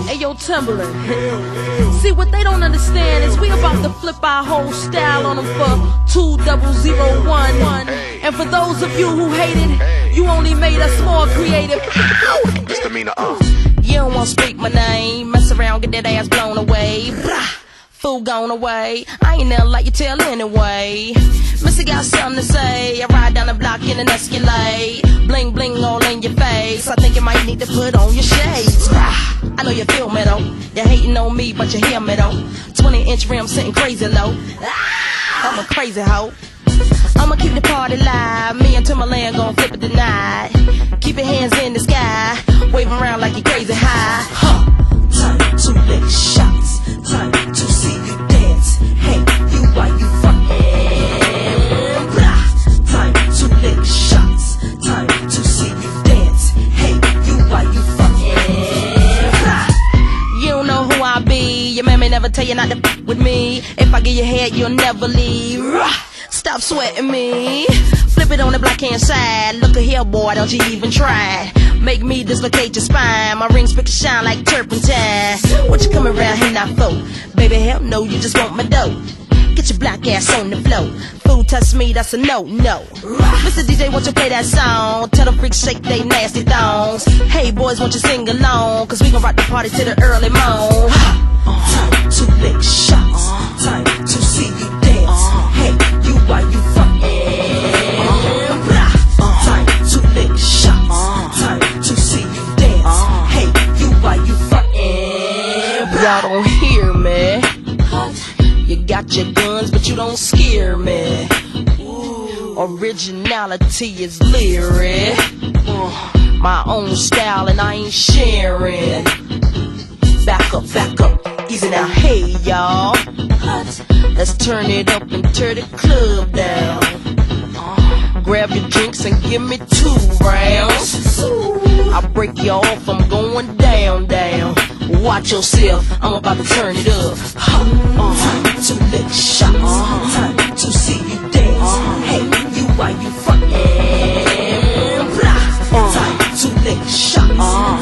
Hey yo, Timberland. See, what they don't understand is we about to flip our whole style on them for 2001. And for those of you who hated, you only made us more creative. You don't wanna speak my name, mess around, get that ass blown away. Blah, fool gone away. I ain't never like you tell anyway. Missy got something to say. I ride down the block in an Escalade. Bling bling all in your face. I think you might need to put on your shades. I know you feel me though. You're hating on me, but you hear me though. 20-inch rim sitting crazy low. I'm a crazy hoe. I'ma keep the party live. Me and Timberland gon' flip it tonight. Keep your hands in the sky, wave around like you crazy high. Time to lick shots. Time to see you dance. Hey, you why you fucking blah. Time to lick shots. Time to see you dance. Hey, you why you fucking blah. You don't know who I be. Your man may never tell you not to f with me. If I give you head, you'll never leave. Stop sweating me. Flip it on the black hand side. Look at here, boy, don't you even try. Make me dislocate your spine. My rings pick and shine like turpentine. What you coming around here now for? Baby, hell no, you just want my dough. Get your black ass on the floor. Fool touch me, that's a no-no. Mr. DJ, won't you play that song? Tell the freaks shake they nasty thongs. Hey boys, won't you sing along? Cause we gon' rock the party to the early morn. Time to lick shots. Time to see you dance. Hey, you why you fucking blah. Time to lick shots. Time to see you dance. Hey, you why you fucking blah. Y'all don't hear me. You got your guns, but you don't scare me. Originality is lyric. My own style and I ain't sharing. Back up, easy now, hey y'all. Let's turn it up and turn the club down. Grab your drinks and give me 2 rounds. I'll break you off, I'm going down. Watch yourself, I'm about to turn it up. Time to lick shots. Time to see you dance. Hey, you why you fucking blah. Time to lick shots.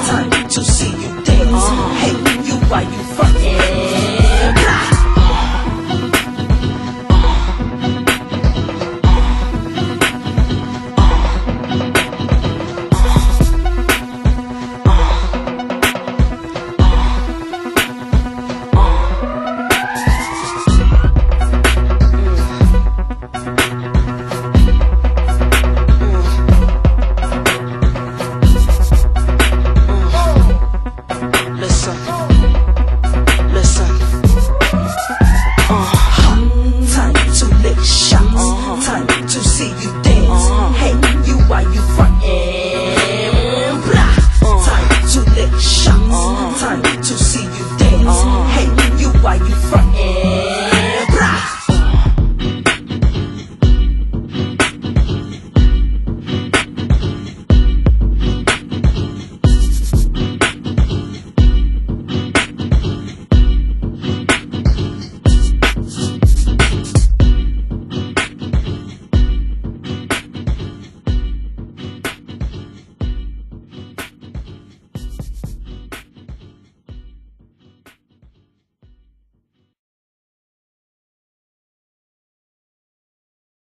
Time to see you dance. Hey, you why you fucking blah.